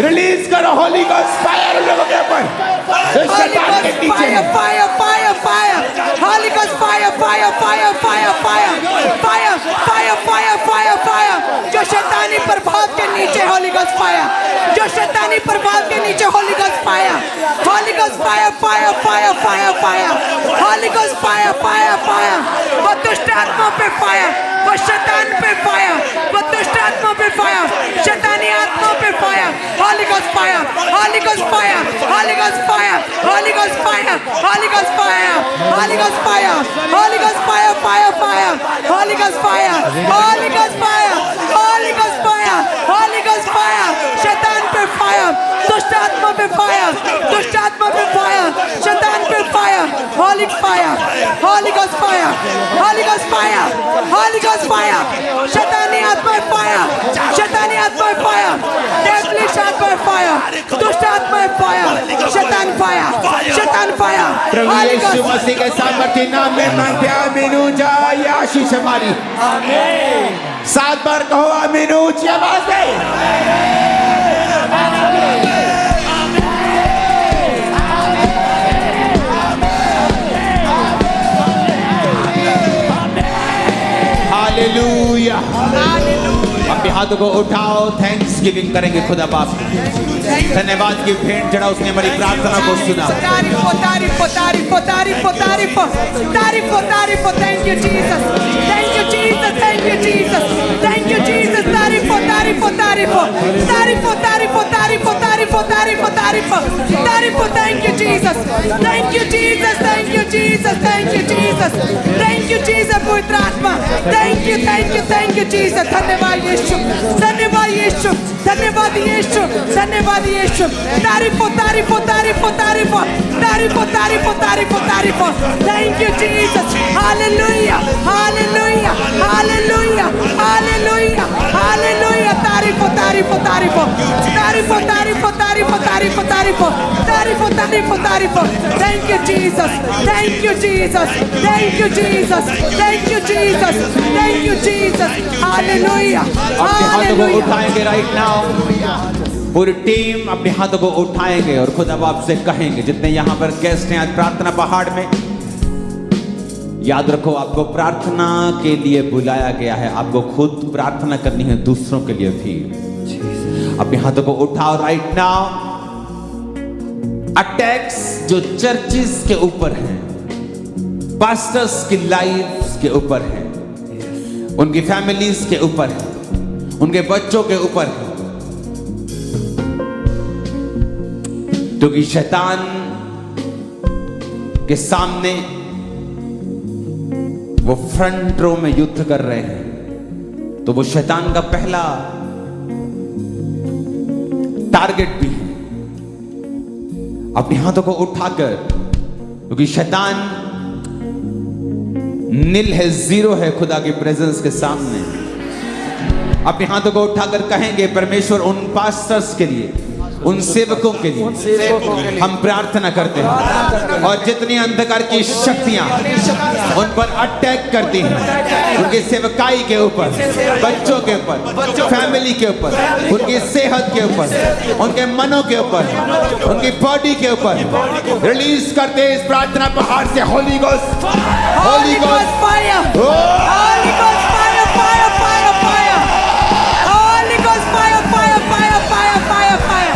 release करो Holy Ghost फायर उन लोगों के ऊपर इस Holy शैतान के Ghost नीचे fire, fire, fire, fire. Holy Ghost fire, fire, fire, fire, fire. Fire, fire, fire, fire, fire. जो शैतानी प्रभाव के नीचे Holy Ghost fire. जो शैतानी प्रभाव के नीचे Holy Ghost fire. Holy Ghost fire, fire, fire, fire, fire. Holy Ghost fire, fire, fire. वो दुष्ट आत्माओं पे fire. वो शैतान पे fire. वो दुष्ट आत्माओं पे fire. शैतानी आत्माओं पे fire. Holy Ghost fire. Holy Ghost fire. Holy Ghost fire. Holy Ghost fire. Holy Ghost fire. Holy Ghost fire. Holy Ghost fire. Fire. Fire. Holy Ghost fire. Holy Ghost fire. Holy Ghost fire. Holy Ghost fire. शैतान पे fire. दुष्ट आत्मा पे fire. दुष्ट आत्मा पे fire. शैतान पे fire. Holy fire. Holy Ghost fire. Holy Ghost fire. Holy Ghost fire. शैतानी आत्मा पे fire. शैतानी आत्मा पे fire. Devilish आत्मा पे fire. दुष्ट आत्मा पे fire. शैतान fire. शैतान fire. प्रभु Holy यीशु Ghost. मसीह के सामर्थ्य नाम में मांगते हैं आमीन जा या आशीष हमारी आमीन 7 बार कहो आमीन ऊंची आवाज से हालेलुया अपने हाथों को उठाओ थैंक्स गिविंग करेंगे खुदा बाप धन्यवाद की भेंट चढ़ा उसने हमारी प्रार्थना को सुना तारीफो तारीफो तारीफो तारीफो तारीफो तारीफो तारीफो thank you Jesus thank you Jesus thank you Jesus thank you Jesus तारीफो तारीफो तारीफो तारीफो तारीफो तारीफो तारीफो तारीफो तारीफो तारीफो thank you Jesus thank you Jesus thank you Jesus thank you Jesus thank you Jesus पवित्र आत्मा थैंक यू जीसस धन्यवाद यीशु धन्यवाद यीशु धन्यवाद यीशु धन्यवाद यीशु तारीफो तारीफो तारीफो तारीफो तारीफो तारीफो तारीफो तारीफो thank you Jesus hallelujah hallelujah hallelujah hallelujah hallelujah तारीफो तारीफो तारीफो तारीफो तारीफो तारीफो तारीफो तारीफो तारीफो तारीफो तारीफो thank you Jesus thank you Jesus thank you Jesus thank you Jesus thank you Jesus hallelujah अपने हाथों को उठाएंगे राइट नाउ पूरी टीम अपने हाथों को उठाएंगे और खुदा बाप से कहेंगे जितने यहाँ पर गेस्ट हैं आज प्रार्थना पहाड़ में याद रखो आपको प्रार्थना के लिए बुलाया गया है आपको खुद प्रार्थना करनी है दूसरों के लिए भी अपने हाथों को उठाओ राइट नाउ अटैक्स जो चर्चिस के ऊपर हैं पास्टर्स की लाइफ के ऊपर है उनकी फैमिलीज के ऊपर है उनके बच्चों के ऊपर है क्योंकि शैतान के सामने वो फ्रंट रो में युद्ध कर रहे हैं तो वो शैतान का पहला टारगेट भी है अपने हाथों को उठाकर क्योंकि शैतान नील है जीरो है खुदा की प्रेजेंस के सामने अपने हाथों को उठाकर कहेंगे परमेश्वर उन पास्टर्स के लिए उन सेवकों के लिए हम प्रार्थना करते हैं और जितनी अंधकार की शक्तियां उन पर अटैक करती हैं उनकी सेवकाई के ऊपर बच्चों के ऊपर फैमिली के ऊपर उनकी सेहत के ऊपर उनके मनों के ऊपर उनकी बॉडी के ऊपर रिलीज करते हैं इस प्रार्थना पहाड़ से Holi ghost Holy Ghost fire! Holy Ghost fire! Fire! Fire! Fire! Holy Ghost fire! Fire! Fire! Fire! Fire! Fire!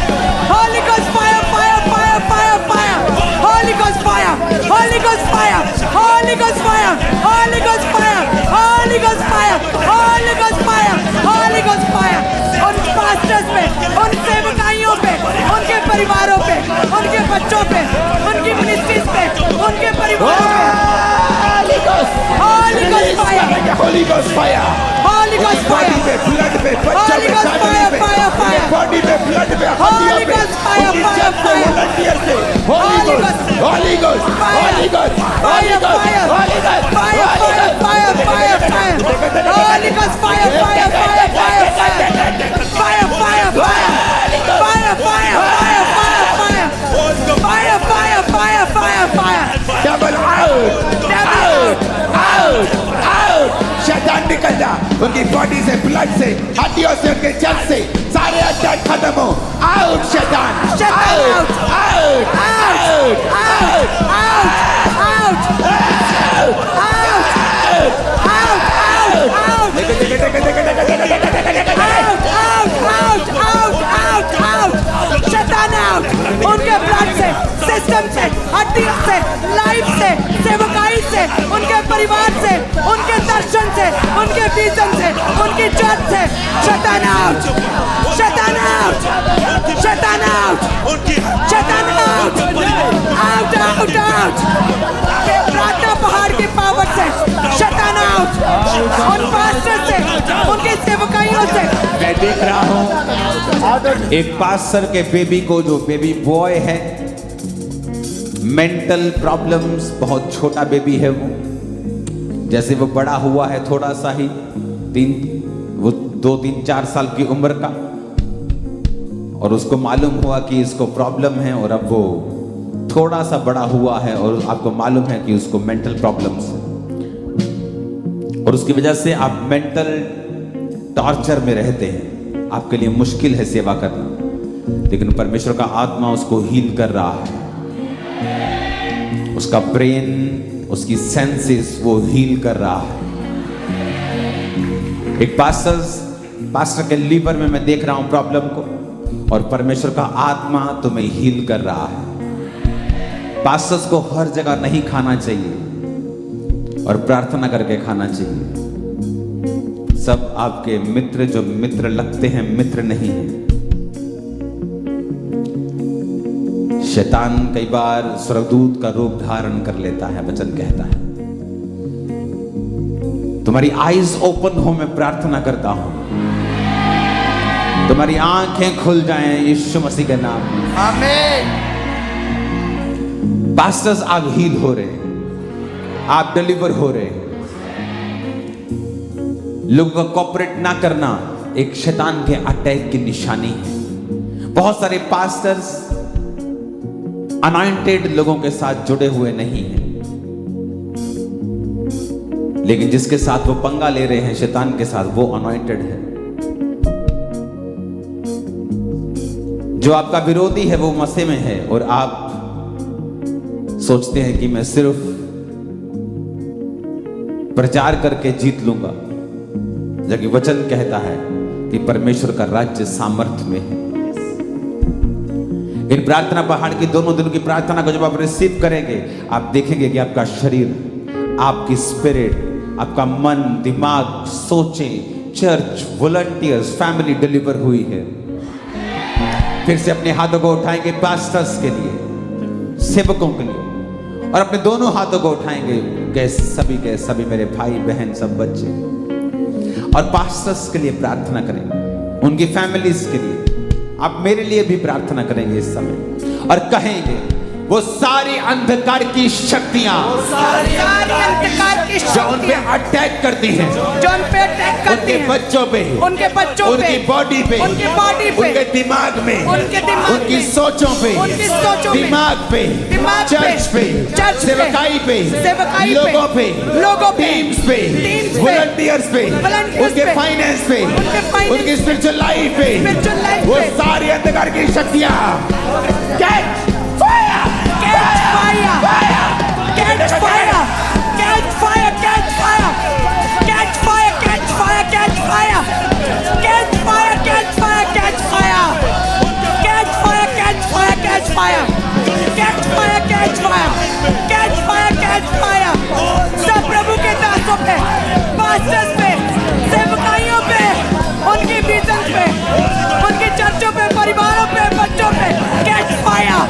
Holy Ghost fire! Fire! Fire! Fire! Fire! Holy Ghost fire! Holy Ghost fire! Holy Ghost fire! Holy Ghost fire! Holy Ghost fire! Holy Ghost fire! Holy Ghost fire! उन pastors पे, उन सेवकाइयों पे, उनके परिवारों पे, उनके बच्चों पे, उनकी मिनिस्ट्रीज पे, उनके परिवारों पे Holy Ghost fire! Holy Ghost fire! Holy Ghost fire! Blood पे बच्चों Holy पे Ghost फैमिली fire! पे Fire! Fire! बॉडी पे ब्लड पे Holy Ghost fire! Fire! Fire! Volunteer से Holy Ghost Holy Ghost Holy Ghost Holy Ghost Holy Ghost Holy Ghost fire, fire. Holy Ghost, fire, fire, fire, fire, fire. Fire, fire, fire. Fire, fire, fire, fire, fire. Fire, fire, fire, fire, fire. Devil out! Devil Out! Out! शैतान निकल जा उनकी body से, blood से, हड्डियों से, उनके जल से सारे अटैक खत्म हो। आउट शैतान! Shaitan out. Out! Out, out, out, out, out, out, out, out. शैतान out. उनके ब्लड से, सिस्टम से, हड्डियों से, लाइफ से, सेवकाई से, उनके परिवार से, उनके दर्शन से, उनके विजन से, उनकी चर्च से, शैतान out. शैतान out. शैतान out. शैतान out. Out, out, out. प्रार्थना पहाड़ की पावर से शैतान out. उन पास्टर से, उनके सेवकाइयों से मैं देख रहा हूं एक पास्टर के बेबी को, जो बेबी बॉय है, मेंटल प्रॉब्लम्स, बहुत छोटा बेबी है वो। जैसे वो बड़ा हुआ है थोड़ा सा ही, 2-3-4 साल की उम्र का, और उसको मालूम हुआ कि इसको प्रॉब्लम है, और अब वो थोड़ा सा बड़ा हुआ है और आपको मालूम है कि उसको मेंटल प्रॉब्लम्स है, और उसकी वजह से आप मेंटल टॉर्चर में रहते हैं। आपके लिए मुश्किल है सेवा करना, लेकिन परमेश्वर का आत्मा उसको हील कर रहा है। उसका ब्रेन, उसकी सेंसेस वो हील कर रहा है। एक पास्टर के लीवर में मैं देख रहा हूं प्रॉब्लम को, और परमेश्वर का आत्मा तुम्हें हील कर रहा है। पास्टर्स को हर जगह नहीं खाना चाहिए, और प्रार्थना करके खाना चाहिए। सब आपके मित्र, जो मित्र लगते हैं, मित्र नहीं है। शैतान कई बार स्वर्गदूत का रूप धारण कर लेता है। वचन कहता है तुम्हारी आईज ओपन हो, मैं प्रार्थना करता हूं, तुम्हारी आंखें खुल जाएं यीशु मसीह के नाम में। आमीन। पास्टर्स, आप हील हो रहे हैं, आप डिलीवर हो रहे हैं। लोगों का कॉपरेट ना करना एक शैतान के अटैक की निशानी है। बहुत सारे पास्टर्स अनॉइंटेड लोगों के साथ जुड़े हुए नहीं हैं, लेकिन जिसके साथ वो पंगा ले रहे हैं शैतान के साथ, वो अनॉइंटेड है। जो आपका विरोधी है वो मसीह में है, और आप सोचते हैं कि मैं सिर्फ प्रचार करके जीत लूंगा, जबकि वचन कहता है कि परमेश्वर का राज्य सामर्थ्य में है। इन प्रार्थना पहाड़ की दोनों दिनों की प्रार्थना को जब आप रिसीव करेंगे, आप देखेंगे कि आपका शरीर, आपकी स्पिरिट, आपका मन, दिमाग, सोचें, चर्च, वॉलंटियर्स, फैमिली डिलीवर हुई है। फिर से अपने हाथों को उठाएंगे पास्टर्स के लिए, सेवकों के लिए, और अपने दोनों हाथों को उठाएंगे के सभी मेरे भाई बहन, सब बच्चे, और पास्टर्स के लिए प्रार्थना करेंगे, उनकी फैमिलीज के लिए। आप मेरे लिए भी प्रार्थना करेंगे इस समय, और कहेंगे वो सारी अंधकार की शक्तियां जो उन पे अटैक करती हैं, उनके बच्चों पे, उनकी बॉडी पे, उनके दिमाग में, उनकी सोचों पे, दिमाग पे, चर्च पे, सेवकाई पे, लोगों पे, टीम्स पे, वॉलंटियर्स पे, उनके फाइनेंस पे, उनकी स्पिरिचुअल लाइफ पे, वो सारी अंधकार की शक्तियां catch fire, Catch fire! Catch fire! Catch fire! Catch fire! Catch fire! Catch fire! Catch fire! Catch fire! Catch fire! Catch fire! Catch fire! Catch fire! Catch fire! Catch fire! Catch fire! Catch fire! Catch fire! सब प्रभु के दासों पे, pastors पे, सेवकाइयों पे, उनके vision पे, उनके चर्चों पे, परिवारों पे, बच्चों पे, catch fire!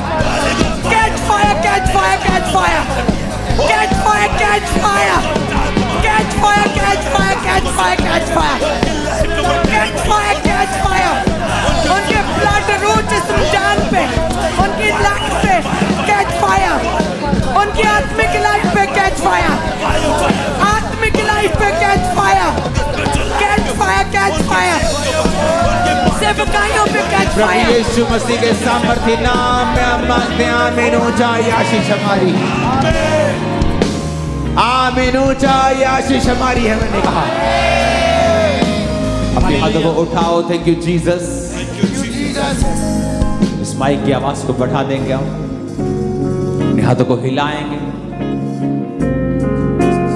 Catch fire, catch fire, catch fire. Catch fire, catch fire. Catch fire, catch fire, catch fire, catch fire. Catch fire, catch fire. उनके ब्लड रूट जिस्म जान पे, उनकी लाइफ पे catch fire. उनकी आत्मिक लाइफ पे catch fire. आत्मिक लाइफ पे बेवकाइयों पे catch प्रभु fire. यीशु मसीह के सामर्थ्य नाम में हम मांगते हैं। आमीन ऊंचाई आशीष हमारी, आमीन ऊंचाई आशीष हमारी है। मैंने कहा अपने हाथों को उठाओ। Thank you Jesus. इस माइक की आवाज को बढ़ा देंगे हम, अपने हाथों को हिलाएंगे,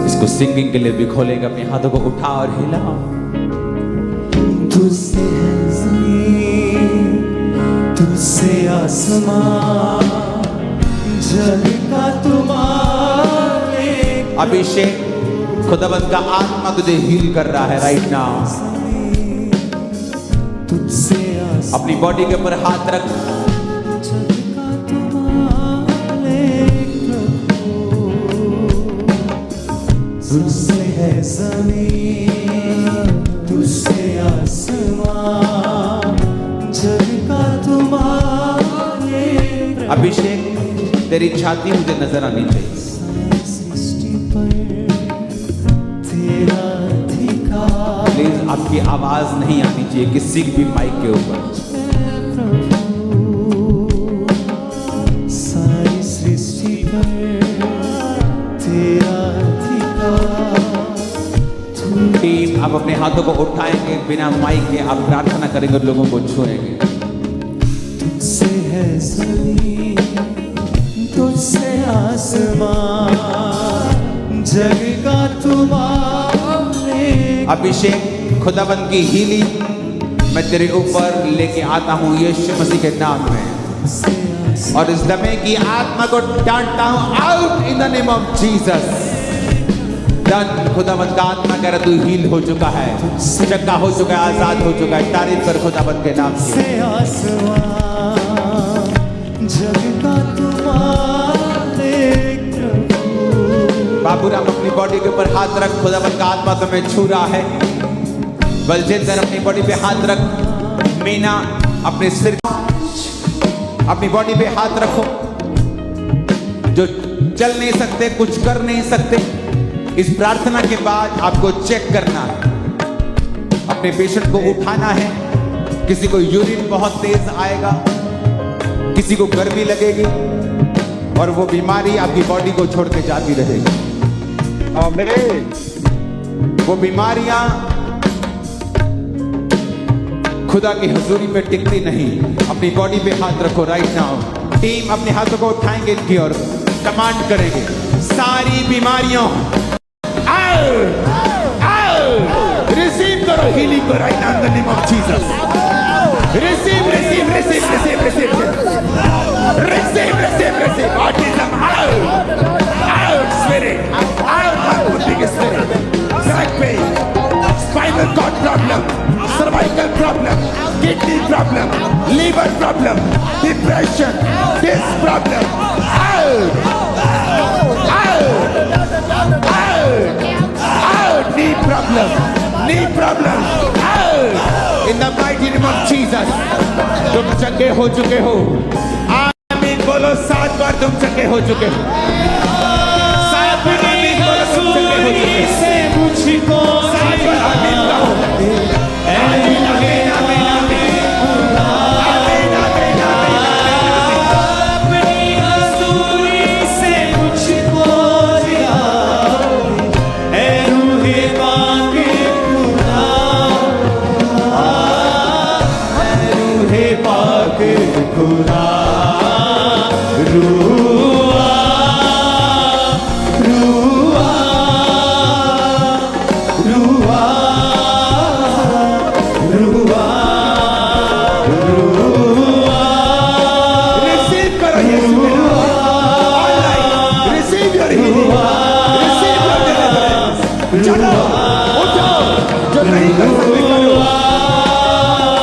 इसको सिंगिंग के लिए भी खोलेंगे। अपने हाथों को उठाओ और हिलाओ। तुझसे है ज़मीन, तुझसे आसमान, जग का तुम्हारे अभिषेक खुदाबंद का आत्मा तुझे हील कर रहा है राइट नाउ। तुझसे आसमान, अपनी बॉडी के ऊपर हाथ रख। जग का तुम्हारे प्रभु। तुझसे है ज़मीन, तुझसे आसमान, जग का तुम्हारे प्रभु। अभिषेक तेरी छाती मुझे नजर आनी चाहिए। सृष्टि पर तेरा अधिकार प्लीज आपकी आवाज नहीं आनी चाहिए किसी भी माइक के ऊपर। सारी सृष्टि पर तेरा अधिकार। टीम आप अपने हाथों को उठाएंगे बिना माइक के, आप प्रार्थना करेंगे और लोगों को छुएंगे। तुझसे है ज़मीन, तुझसे आसमान, जग का तुम्हारे। अभिषेक खुदाबंद की हीलिंग मैं तेरे ऊपर लेके आता हूँ यीशु मसीह के नाम में, और इस दमे की आत्मा को डांटता हूँ out in the name of Jesus. Done. खुदाबंद का आत्मा कह रहा तू हील हो चुका है, चंगा हो चुका है, आजाद हो चुका है। तारीफ कर खुदाबंद के नाम की। से आसमान, जग का तुम्हारे प्रभु। बाबूराम अपनी बॉडी के ऊपर हाथ रख। खुदाबंद का आत्मा तुम्हें छू रहा है। बलजिंदर अपनी बॉडी पे हाथ रख। मीना अपने सिर, अपनी बॉडी पे हाथ रखो। जो चल नहीं सकते, कुछ कर नहीं सकते, इस प्रार्थना के बाद आपको चेक करना है। अपने पेशेंट को उठाना है। किसी को यूरिन बहुत तेज आएगा, किसी को गर्मी लगेगी, और वो बीमारी आपकी बॉडी को छोड़ के जाती रहेगी। वो बीमारियां खुदा की हुजूरी में टिकती नहीं। अपनी बॉडी पे हाथ रखो राइट नाउ। टीम अपने हाथों को उठाएंगे इनकी और कमांड करेंगे, सारी बीमारियों रिसीव करो हीलिंग को right now in the name of Jesus. Receive receive receive receive receive receive receive receive autism out out spirit out psychotic spirit. Back pain, spinal cord problem, cervical problem, kidney problem, liver problem, depression, disc problem out out out out. Knee problem out in the mighty name of Jesus. तुम चंगे हो चुके हो। आमीन बोलो 7 बार। तुम चंगे हो चुके हो। 7 बार आमीन बोलो। तुम चंगे हो चुके हो। से मुझको 7 बार आमीन कहो। आमीन आमीन आमीन आमीन आमीन आमीन आमीन। अपनी हजूरी से मुझको जिला ऐ रूहे पाके खुदा। ऐ रूहे पाके खुदा। रूआ रूआ रूआ रूआ रूआ। रिसीव करो यीशु के नाम में। Online receive your healing, receive your deliverance. चलो उठो, जो नहीं कर सकते करो।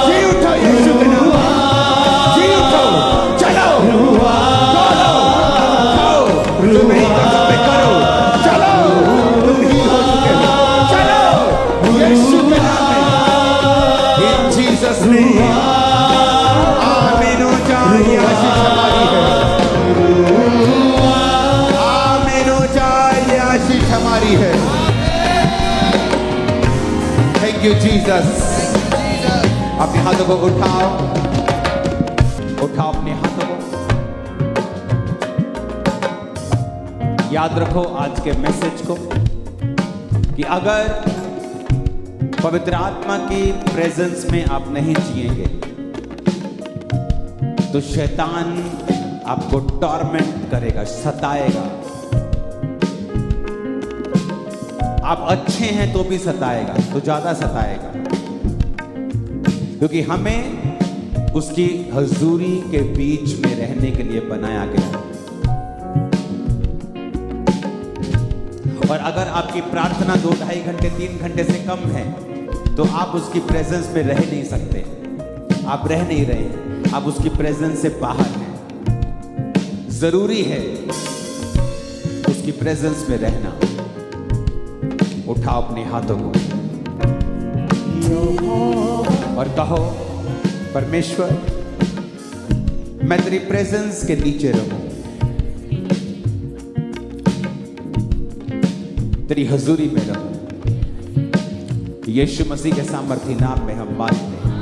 जी उठो यीशु के नाम में। जी उठो, चलो बोलो, खाओ। जो नहीं कर सकते करो। चलो तुम हील हो चुके हो। चलो यीशु के नाम में। इन जीसस नेम आमीन। ऊंचाई आशीष हमारी है। आमीन। ऊंचाई आशीष हमारी है। Thank you Jesus. अपने हाथों को उठाओ, उठाओ अपने हाथों को। याद रखो आज के मैसेज को कि अगर पवित्र आत्मा की प्रेजेंस में आप नहीं जिएंगे तो शैतान आपको टॉर्मेंट करेगा, सताएगा। आप अच्छे हैं तो भी सताएगा, तो ज्यादा सताएगा, क्योंकि हमें उसकी हजूरी के बीच में रहने के लिए बनाया गया। और अगर आपकी प्रार्थना 2-2.5 घंटे 3 घंटे से कम है तो आप उसकी प्रेजेंस में रह नहीं सकते। आप रह नहीं रहे, आप उसकी प्रेजेंस से बाहर हैं। जरूरी है उसकी प्रेजेंस में रहना। उठाओ अपने हाथों को और कहो, परमेश्वर मैं तेरी प्रेजेंस के नीचे रहूं, तेरी हजूरी में रहूं। यीशु मसीह के सामर्थी नाम में हम मांगते हैं।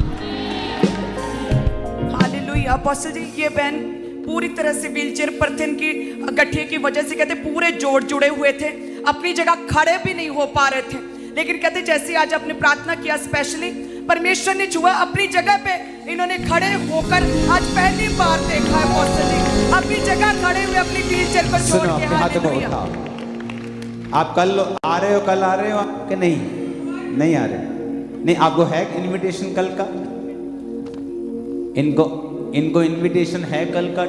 हालेलुया। अपोस्टल जी, ये बहन पूरी तरह से व्हीलचेयर पर थे, इनकी गठिए की वजह से कहते पूरे जोड़ जुड़े हुए थे, अपनी जगह खड़े भी नहीं हो पा रहे थे। लेकिन कहते जैसे आज आपने प्रार्थना किया, स्पेशली परमेश्वर ने छुआ, अपनी जगह पे इन्होंने खड़े होकर आज पहली बार देखा है अपोस्टल जी, अपनी जगह खड़े हुए अपनी व्हीलचेयर पर जोड़ के। हाथों को उठाओ। आप कल आ रहे हो, कल आ रहे हो कि नहीं? नहीं आ रहे? नहीं, आपको है इनविटेशन कल का? इनको इनविटेशन है कल का।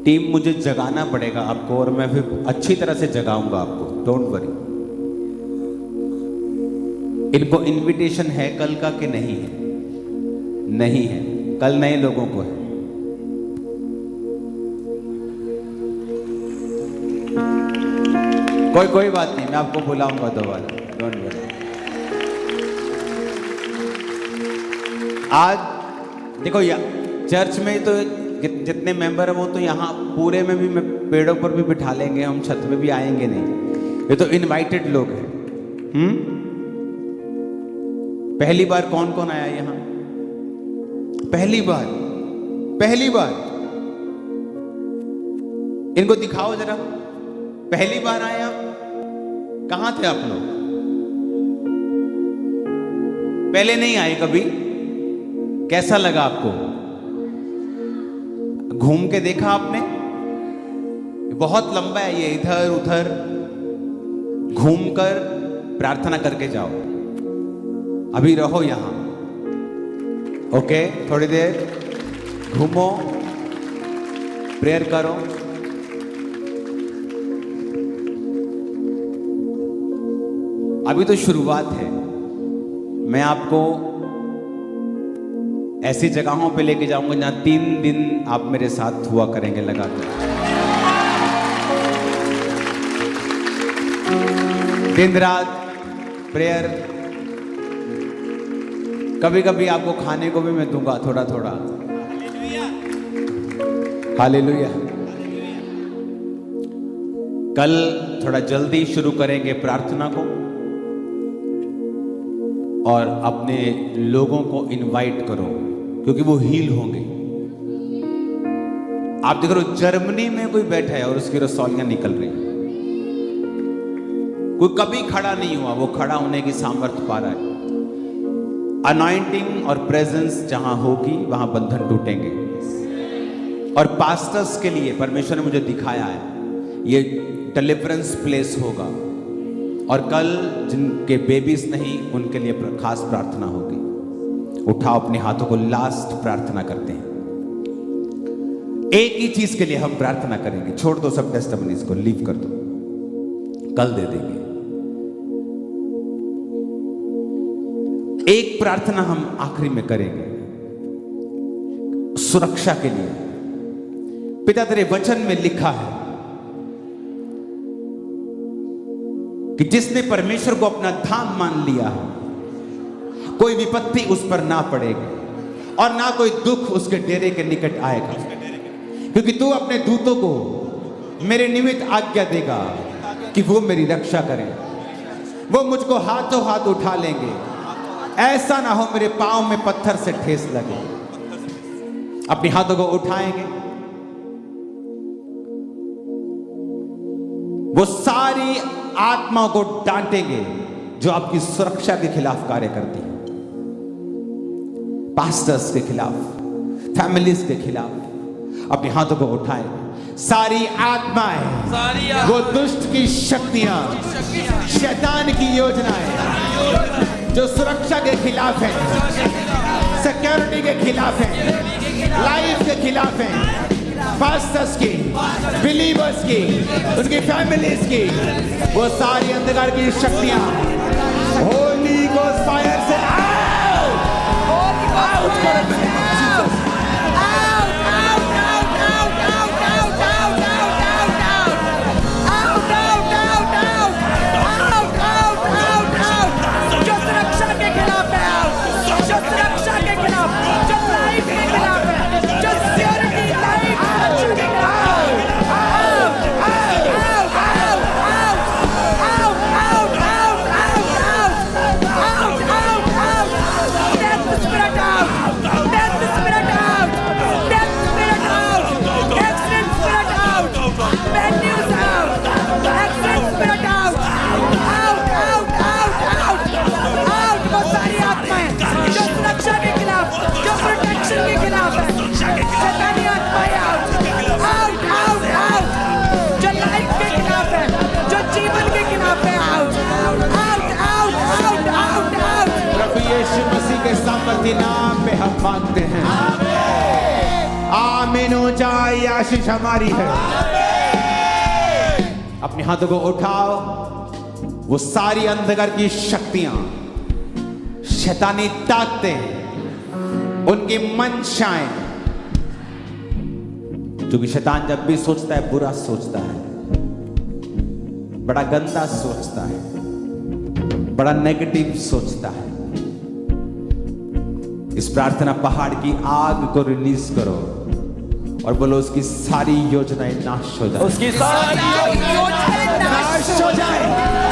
टीम मुझे जगाना पड़ेगा आपको, और मैं फिर अच्छी तरह से जगाऊंगा आपको, डोंट वरी। इनको इनविटेशन है कल का कि नहीं है? नहीं है, कल नए लोगों को है। कोई बात नहीं, मैं आपको बुलाऊंगा दोबारा, डोंट वरी। आज देखो चर्च में तो जितने मेंबर हैं वो तो यहाँ पूरे में भी पेड़ों पर भी बिठा लेंगे, हम छत में भी आएंगे नहीं। ये तो इनवाइटेड लोग हैं। पहली बार कौन कौन आया यहाँ? पहली बार इनको दिखाओ जरा, पहली बार आए आप। कहां थे आप लोग? पहले नहीं आए कभी? कैसा लगा आपको? घूम के देखा आपने? बहुत लंबा है ये, इधर उधर घूमकर प्रार्थना करके जाओ। अभी रहो यहां, ओके? थोड़ी देर घूमो, प्रेयर करो। अभी तो शुरुआत है। मैं आपको ऐसी जगहों पे लेके जाऊंगा जहां 3 दिन आप मेरे साथ हुआ करेंगे लगातार। दिन रात प्रेयर। कभी कभी आपको खाने को भी मैं दूंगा थोड़ा थोड़ा। हालेलुया। कल थोड़ा जल्दी शुरू करेंगे प्रार्थना को, और अपने लोगों को इनवाइट करो, क्योंकि वो हील होंगे। आप देख रहे हो जर्मनी में कोई बैठा है और उसकी रसौलियां निकल रही, कोई कभी खड़ा नहीं हुआ, वो खड़ा होने की सामर्थ्य पा रहा है। अनॉइंटिंग और प्रेजेंस जहां होगी वहां बंधन टूटेंगे। और पास्टर्स के लिए परमेश्वर ने मुझे दिखाया है, ये डिलीवरेंस प्लेस होगा। और कल जिनके बेबीज नहीं उनके लिए खास प्रार्थना होगी। उठाओ अपने हाथों को, लास्ट प्रार्थना करते हैं। एक ही चीज के लिए हम प्रार्थना करेंगे, छोड़ दो सब टेस्टिमनीज को, लीव कर दो, कल दे देंगे। एक प्रार्थना हम आखिरी में करेंगे, सुरक्षा के लिए। पिता तेरे वचन में लिखा है कि जिसने परमेश्वर को अपना धाम मान लिया है, कोई विपत्ति उस पर ना पड़ेगी और ना कोई दुख उसके डेरे के निकट आएगा, क्योंकि तू अपने दूतों को मेरे निमित्त आज्ञा देगा कि वो मेरी रक्षा करें। वो मुझको हाथों हाथ उठा लेंगे ऐसा ना हो मेरे पांव में पत्थर से ठेस लगे। अपने हाथों को उठाएंगे, वो सारी आत्माओं को डांटेंगे जो आपकी सुरक्षा के खिलाफ कार्य करती है, पास्टर्स के खिलाफ, फैमिलीज के खिलाफ। अपने हाथों को उठाएंगे, सारी आत्माएं, वो दुष्ट की शक्तियां, शैतान की योजनाएं जो सुरक्षा के खिलाफ है, सिक्योरिटी के खिलाफ है, लाइफ के खिलाफ है, पास्टर्स की, बिलीवर्स की, उनकी फैमिलीज की, वो सारी अंधकार की शक्तियां होली गोस्ट फायर से नाम पे हम मांगते हैं। आमीन ऊंचा, ये आशीष हमारी है। अपने हाथों को उठाओ, वो सारी अंधकार की शक्तियां, शैतानी ताकतें, उनकी मंशाएं, क्योंकि शैतान जब भी सोचता है बुरा सोचता है, बड़ा गंदा सोचता है, बड़ा नेगेटिव सोचता है। इस प्रार्थना पहाड़ की आग को रिलीज करो और बोलो उसकी सारी योजनाएं नाश हो जाए, उसकी सारी योजनाएं नाश हो जाए।